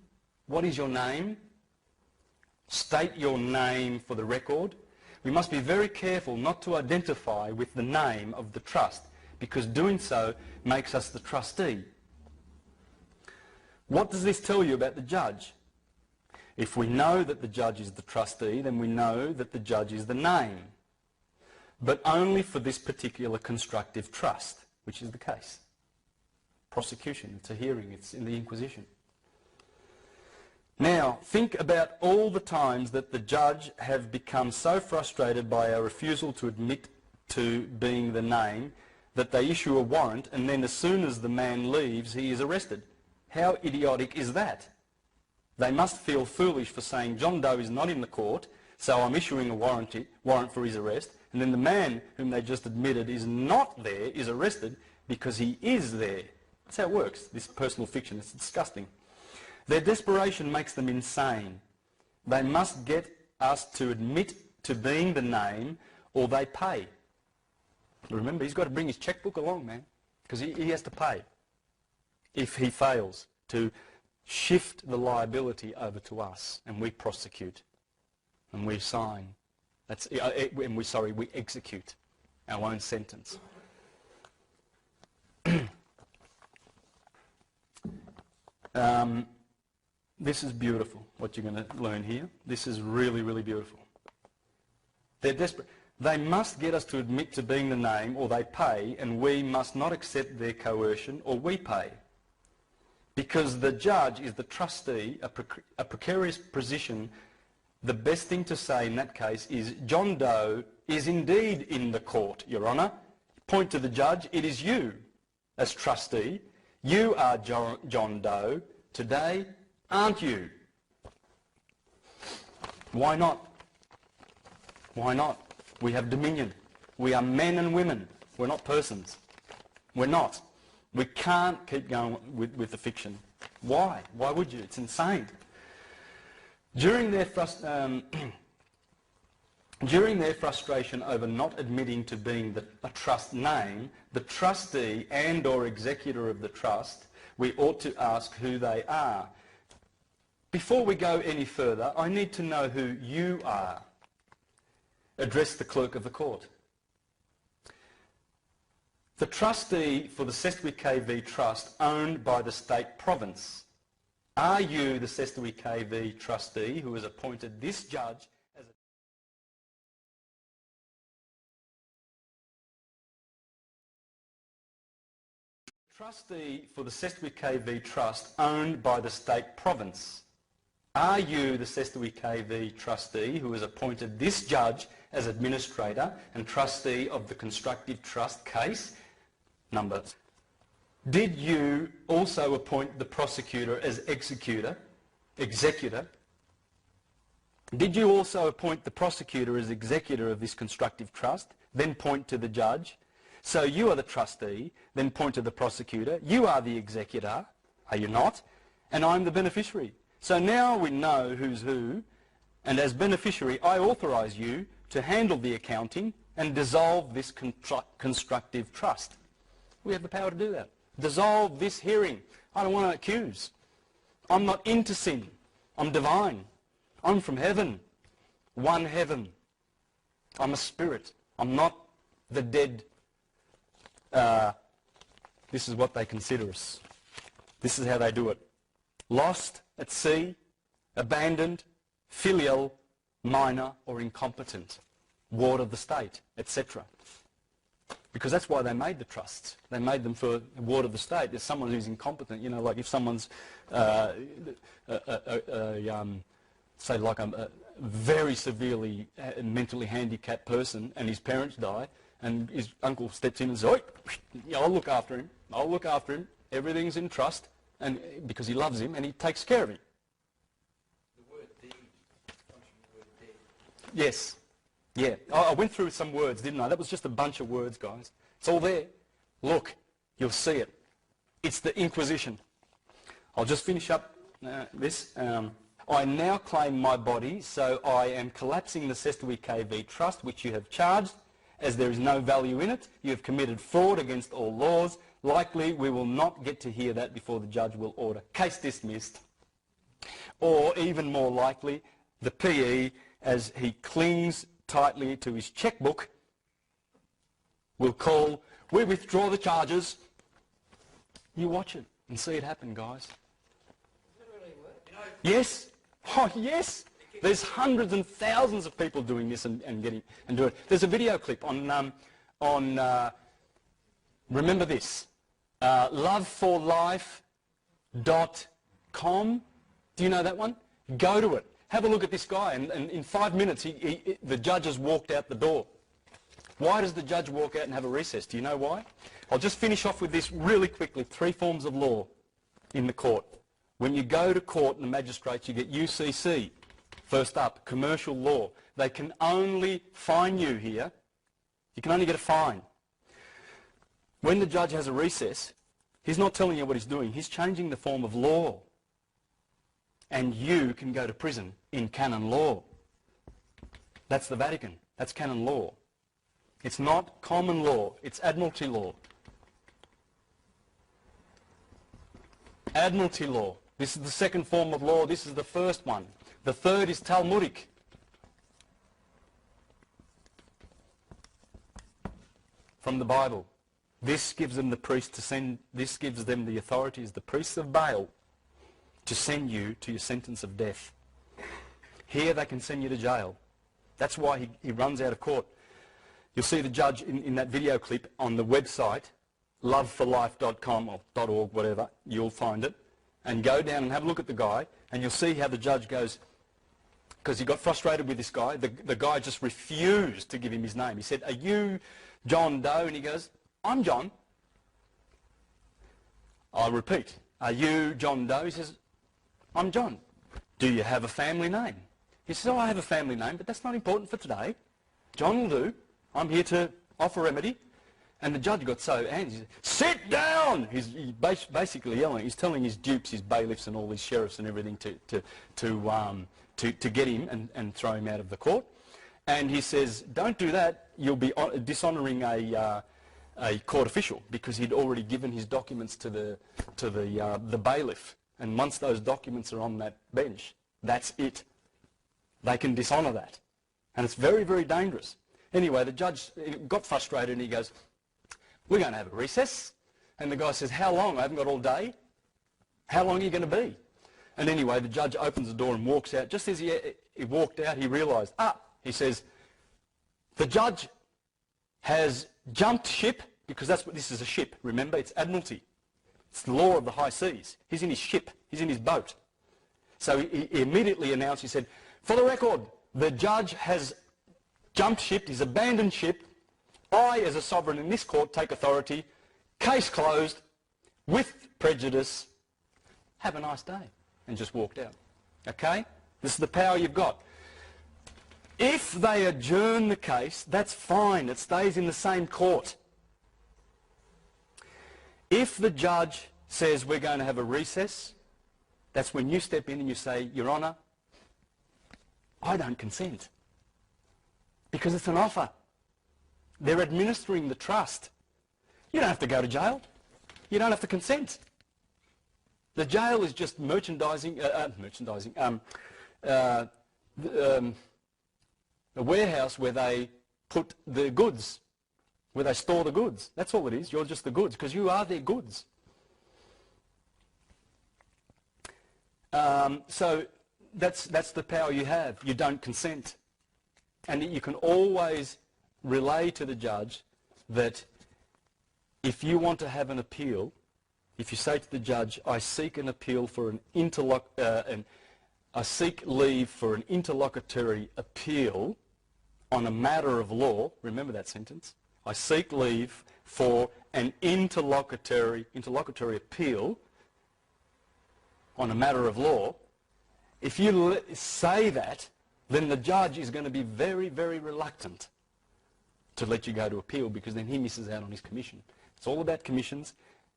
What is your name? State your name for the record. we must be very careful not to identify with the name of the trust, because doing so makes us the trustee. What does this tell you about the judge? If we know that the judge is the trustee, then we know that the judge is the name, but only for this particular constructive trust, which is the case. Prosecution, it's a hearing, it's in the Inquisition. Now, think about all the times that the judge have become so frustrated by our refusal to admit to being the name that they issue a warrant, and then as soon as the man leaves, he is arrested. How idiotic is that? They must feel foolish for saying John Doe is not in the court, so I'm issuing a warrant for his arrest, and then the man whom they just admitted is not there is arrested because he is there. That's how it works, this personal fiction. It's disgusting. Their desperation makes them insane. They must get us to admit to being the name or they pay. Remember, he's got to bring his checkbook along, man, because he has to pay if he fails to shift the liability over to us, and we prosecute and we sign. We execute our own sentence. This is beautiful, what you're going to learn here. This is really, really beautiful. They're desperate. They must get us to admit to being the name or they pay, and we must not accept their coercion or we pay. Because the judge is the trustee, a precarious position, the best thing to say in that case is John Doe is indeed in the court, Your Honour. Point to the judge, it is you as trustee. You are John Doe today, aren't you? Why not? Why not? We have dominion. We are men and women. We're not persons. We're not. We can't keep going with the fiction. Why? Why would you? It's insane. During their frustration over not admitting to being a trust name, the trustee and or executor of the trust, we ought to ask who they are. Before we go any further, I need to know who you are. Address the clerk of the court. The trustee for the Sestui KV Trust owned by the state province. Are you the Sestui KV trustee who has appointed this judge as a trustee for the Sestui KV Trust owned by the state province? Are you the Sestui KV trustee who has appointed this judge as administrator and trustee of the constructive trust case? Number. Did you also appoint the prosecutor as executor? Did you also appoint the prosecutor as executor of this constructive trust? Then point to the judge. So you are the trustee, then point to the prosecutor. You are the executor, are you not? And I'm the beneficiary. So now we know who's who, and as beneficiary I authorise you to handle the accounting and dissolve this constructive trust. We have the power to do that. Dissolve this hearing. I don't want to accuse. I'm not into sin. I'm divine. I'm from heaven. One heaven. I'm a spirit. I'm not the dead. This is what they consider us. This is how they do it. Lost at sea, abandoned, filial, minor or incompetent, ward of the state, etc. Because that's why they made the trusts. They made them for a ward of the state. There's someone who's incompetent, you know, like if someone's, say like a very severely mentally handicapped person and his parents die and his uncle steps in and says, "Oi, I'll look after him, I'll look after him, everything's in trust," and because he loves him and he takes care of him. The word deed comes from the word deed. Yes. Yeah, I went through some words, didn't I? That was just a bunch of words, guys. It's all there. Look, you'll see it. It's the Inquisition. I'll just finish up this. I now claim my body, so I am collapsing the Sestui KV Trust, which you have charged, as there is no value in it. You have committed fraud against all laws. Likely we will not get to hear that before the judge will order case dismissed. Or even more likely, the PE, as he clings tightly to his checkbook, will call, we withdraw the charges. You watch it and see it happen, guys. Does that really work? Yes. Oh, yes. There's hundreds and thousands of people doing this and doing it. There's a video clip on remember this, loveforlife.com. Do you know that one? Go to it. Have a look at this guy, and in 5 minutes, the judge has walked out the door. Why does the judge walk out and have a recess? Do you know why? I'll just finish off with this really quickly. 3 forms of law in the court. When you go to court and the magistrates, you get UCC. First up, commercial law. They can only fine you here. You can only get a fine. When the judge has a recess, he's not telling you what he's doing. He's changing the form of law. And you can go to prison in canon law. That's the Vatican. That's canon law. It's not common law. It's admiralty law. Admiralty law. This is the second form of law. This is the first one. The third is Talmudic. From the Bible. This gives them the priest to send, this gives them the authority as the priests of Baal to send you to your sentence of death. Here they can send you to jail. That's why he runs out of court. You'll see the judge in that video clip on the website, loveforlife.com or .org, whatever, you'll find it. And go down and have a look at the guy, and you'll see how the judge goes, because he got frustrated with this guy. The guy just refused to give him his name. He said, are you John Doe? And he goes, I'm John. I'll repeat, are you John Doe? He says, I'm John. Do you have a family name? He says, oh, I have a family name, but that's not important for today. John will do. I'm here to offer remedy. And the judge got so angry. He said, sit down! He's basically yelling. He's telling his dupes, his bailiffs and all these sheriffs and everything to get him and throw him out of the court. And he says, don't do that. You'll be dishonouring a court official, because he'd already given his documents to the bailiff. And once those documents are on that bench, that's it. They can dishonour that. And it's very, very dangerous. Anyway, the judge got frustrated and he goes, we're going to have a recess. And the guy says, how long? I haven't got all day. How long are you going to be? And anyway, the judge opens the door and walks out. Just as he walked out, he realised, he says, the judge has jumped ship, because that's what this is, a ship. Remember, it's admiralty. It's the law of the high seas. He's in his ship. He's in his boat. So he immediately announced, he said, for the record, the judge has jumped ship, he's abandoned ship. I, as a sovereign in this court, take authority. Case closed, with prejudice. Have a nice day. And just walked out. Okay? This is the power you've got. If they adjourn the case, that's fine. It stays in the same court. If the judge says we're going to have a recess, that's when you step in and you say, Your Honour, I don't consent. Because it's an offer. They're administering the trust. You don't have to go to jail. You don't have to consent. The jail is just a warehouse where they put the goods, where they store the goods. That's all it is. You're just the goods, because you are their goods. So that's the power you have. You don't consent. And you can always relay to the judge that if you want to have an appeal, if you say to the judge, I seek an appeal for I seek leave for an interlocutory appeal on a matter of law, remember that sentence, I seek leave for an interlocutory appeal on a matter of law, if you say that, then the judge is going to be very, very reluctant to let you go to appeal, because then he misses out on his commission. It's all about commissions.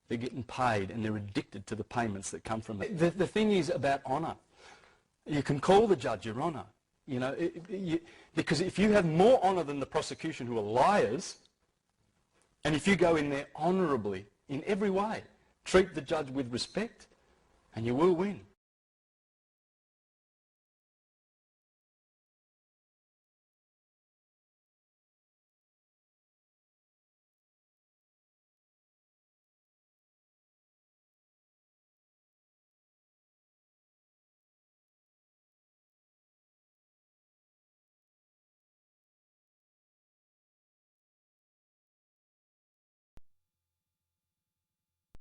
They're getting paid and they're addicted to the payments that come from it. The thing is about honour. You can call the judge Your Honour, you know, because if you have more honour than the prosecution, who are liars, and if you go in there honourably in every way, treat the judge with respect, and you will win.